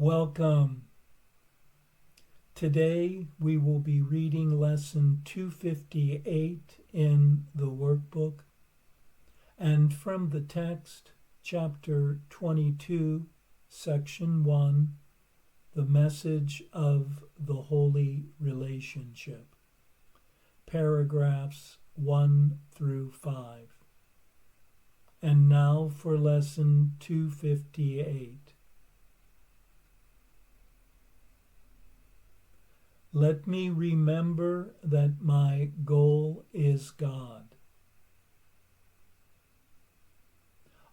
Welcome. Today we will be reading lesson 258 in the workbook, and from the text, chapter 22, section 1, the message of the holy relationship, paragraphs 1 through 5. And now for lesson 258. Let me remember that my goal is God.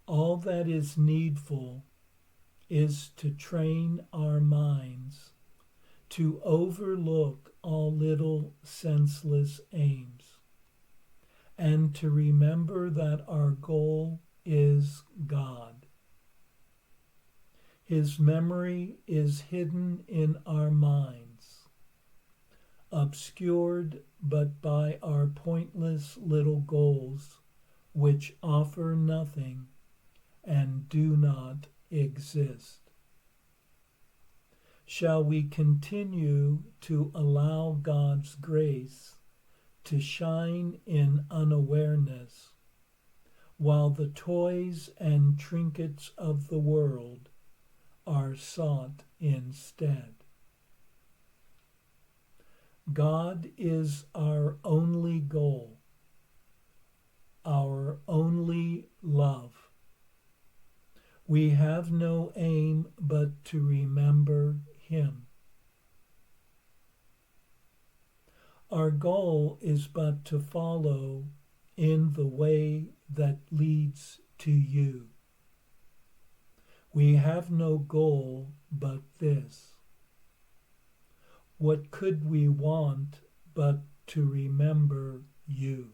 All that is needful is to train our minds to overlook all little senseless aims and to remember that our goal is God. His memory is hidden in our minds, obscured but by our pointless little goals, which offer nothing and do not exist. Shall we continue to allow God's grace to shine in unawareness, while the toys and trinkets of the world are sought instead? God is our only goal, our only love. We have no aim but to remember Him. Our goal is but to follow in the way that leads to you. We have no goal but this. What could we want but to remember you?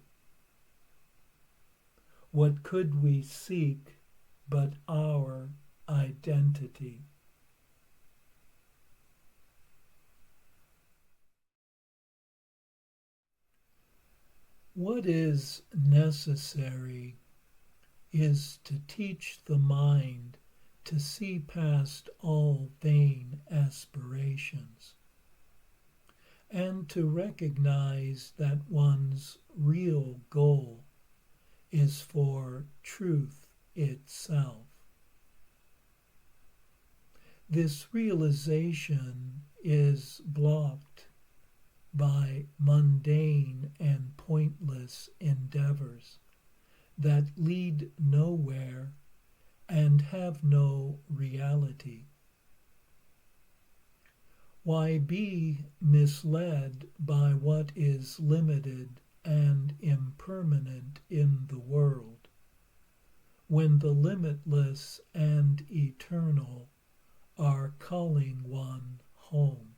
What could we seek but our identity? What is necessary is to teach the mind to see past all vain aspirations, and to recognize that one's real goal is for truth itself. This realization is blocked by mundane and pointless endeavors that lead nowhere and have no reality. Why be misled by what is limited and impermanent in the world, when the limitless and eternal are calling one home?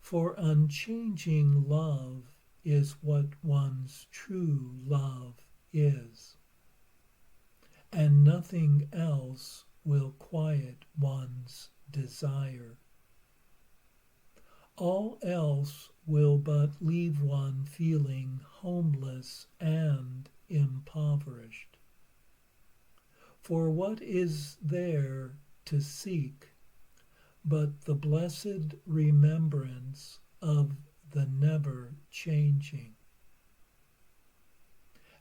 For unchanging love is what one's true love is, and nothing else will quiet one's desire. All else will but leave one feeling homeless and impoverished. For what is there to seek but the blessed remembrance of the never-changing?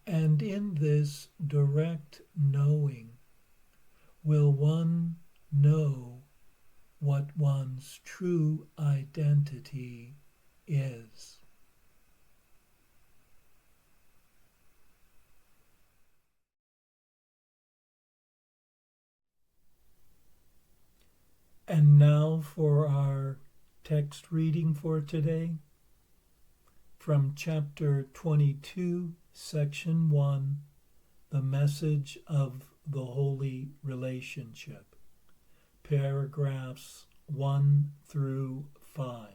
And in this direct knowing will one know what one's true identity is. And now for our text reading for today, from chapter 22, section 1, the message of the holy relationship, paragraphs 1 through 5.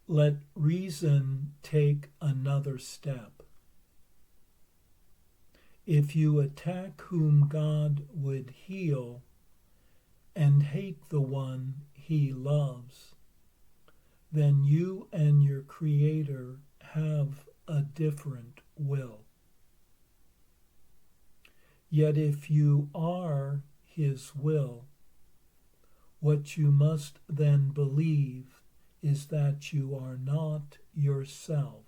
Let reason take another step. If you attack whom God would heal and hate the one He loves, then you and your Creator have a different will. Yet if you are his will, what you must then believe is that you are not yourself.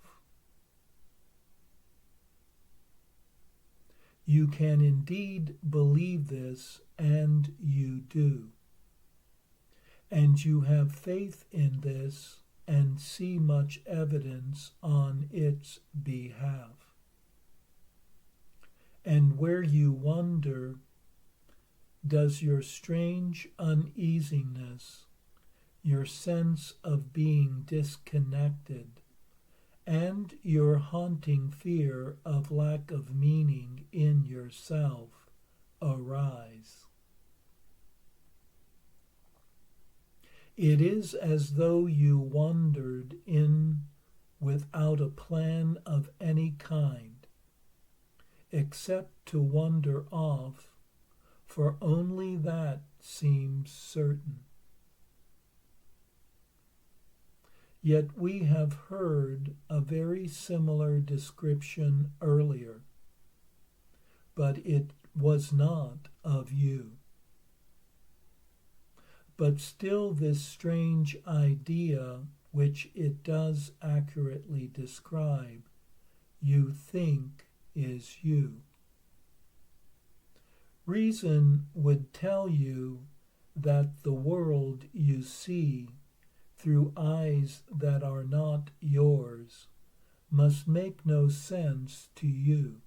You can indeed believe this, and you do. And you have faith in this and see much evidence on its behalf. And where you wonder, does your strange uneasiness, your sense of being disconnected, and your haunting fear of lack of meaning in yourself arise? It is as though you wandered in without a plan of any kind, except to wander off, for only that seems certain. Yet we have heard a very similar description earlier, but it was not of you. But still this strange idea, which it does accurately describe, you think is you. Reason would tell you that the world you see through eyes that are not yours must make no sense to you.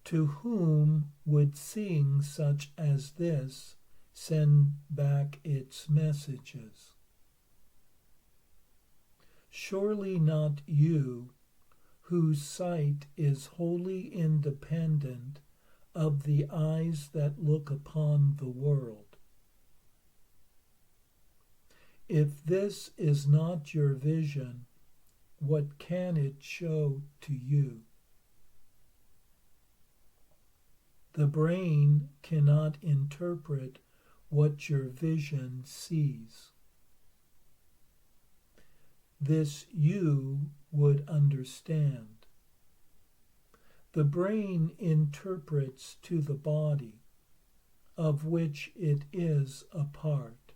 To whom would seeing such as this send back its messages? Surely not you, whose sight is wholly independent of the eyes that look upon the world. If this is not your vision, what can it show to you? The brain cannot interpret what your vision sees. This you would understand. The brain interprets to the body, of which it is a part.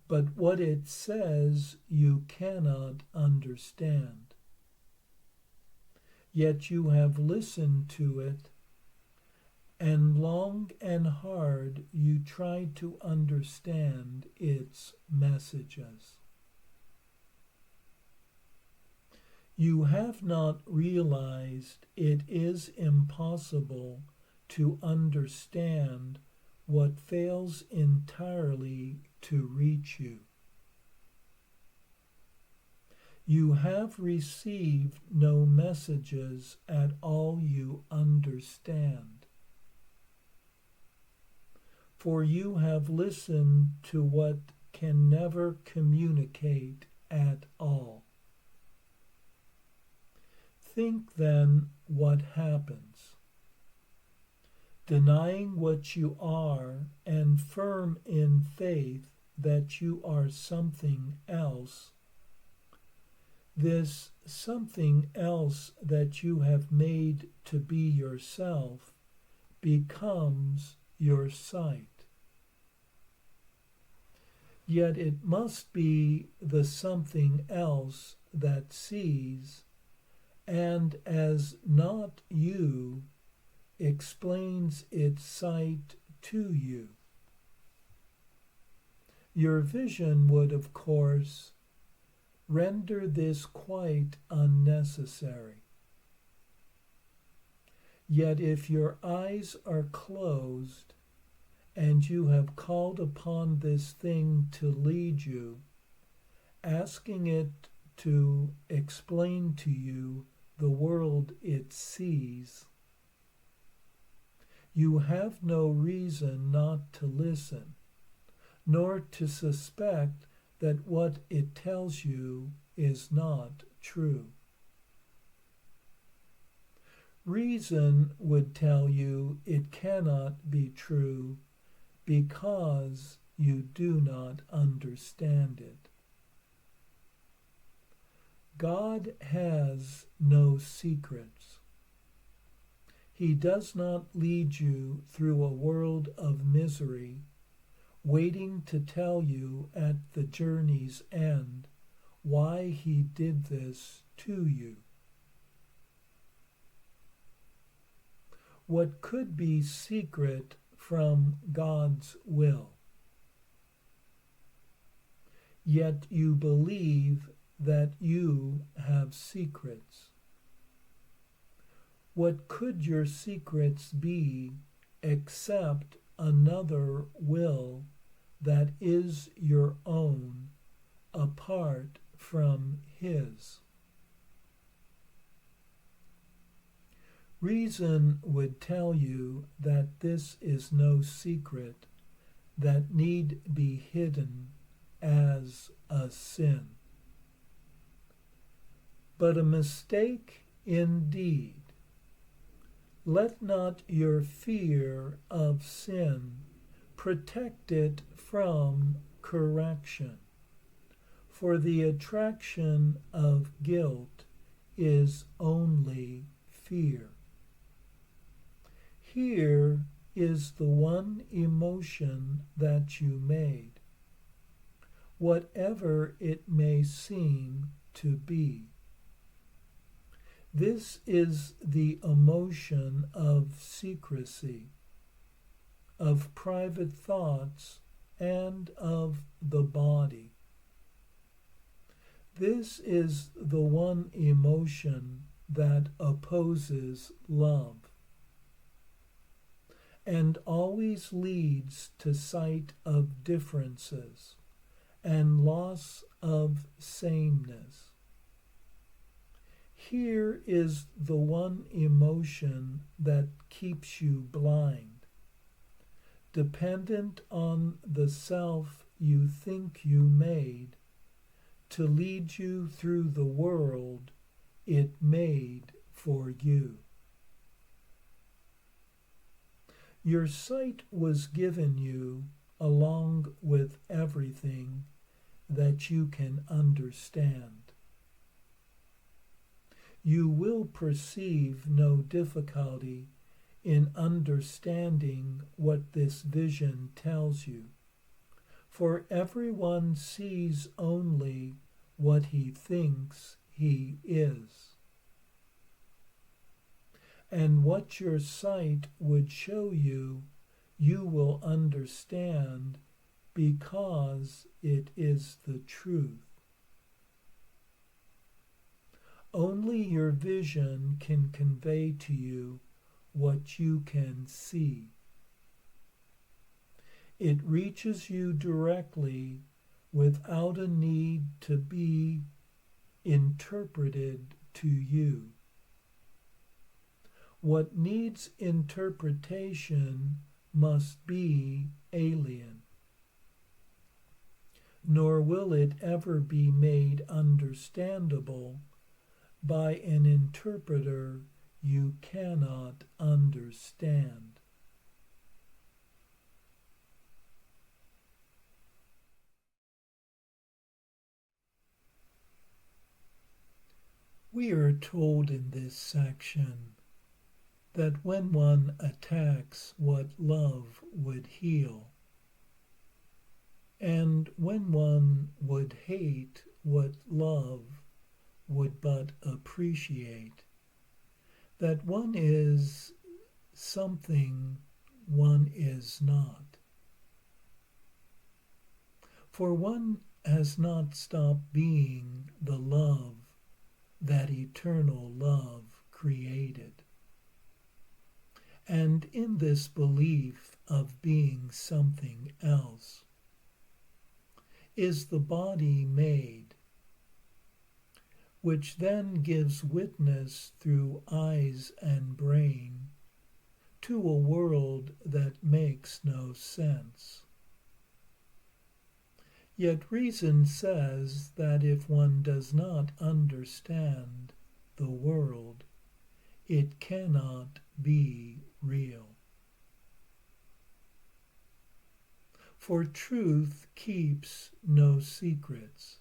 But what it says you cannot understand. Yet you have listened to it, and long and hard you try to understand its messages. You have not realized it is impossible to understand what fails entirely to reach you. You have received no messages at all you understand, for you have listened to what can never communicate at all. Think then what happens. Denying what you are and firm in faith that you are something else, this something else that you have made to be yourself becomes your sight. Yet it must be the something else that sees, and as not you, explains its sight to you. Your vision would, of course, render this quite unnecessary. Yet if your eyes are closed, and you have called upon this thing to lead you, asking it to explain to you the world it sees, you have no reason not to listen, nor to suspect that what it tells you is not true. Reason would tell you it cannot be true because you do not understand it. God has no secrets. He does not lead you through a world of misery, waiting to tell you at the journey's end why he did this to you. What could be secret from God's will? Yet you believe that you have secrets. What could your secrets be except another will that is your own, apart from his? Reason would tell you that this is no secret that need be hidden as a sin, but a mistake indeed. Let not your fear of sin protect it from correction, for the attraction of guilt is only fear. Here is the one emotion that you made, whatever it may seem to be. This is the emotion of secrecy, of private thoughts, and of the body. This is the one emotion that opposes love, and always leads to sight of differences and loss of sameness. Here is the one emotion that keeps you blind, dependent on the self you think you made to lead you through the world it made for you. Your sight was given you along with everything that you can understand. You will perceive no difficulty in understanding what this vision tells you, for everyone sees only what he thinks he is. And what your sight would show you, you will understand because it is the truth. Only your vision can convey to you what you can see. It reaches you directly without a need to be interpreted to you. What needs interpretation must be alien, nor will it ever be made understandable by an interpreter you cannot understand. We are told in this section that when one attacks what love would heal, and when one would hate what love would but appreciate, that one is something one is not. For one has not stopped being the love that eternal love created. And in this belief of being something else is the body made, which then gives witness through eyes and brain to a world that makes no sense. Yet reason says that if one does not understand the world, it cannot be real. For truth keeps no secrets,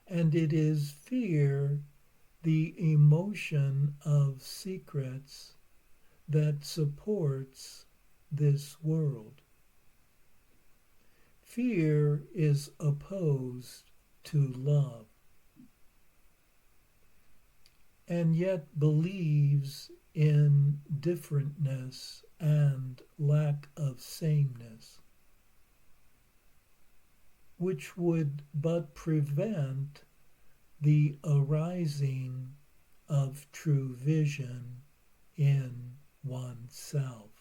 and it is fear, the emotion of secrets, that supports this world. Fear is opposed to love, and yet believes in differentness and lack of sameness, which would but prevent the arising of true vision in oneself.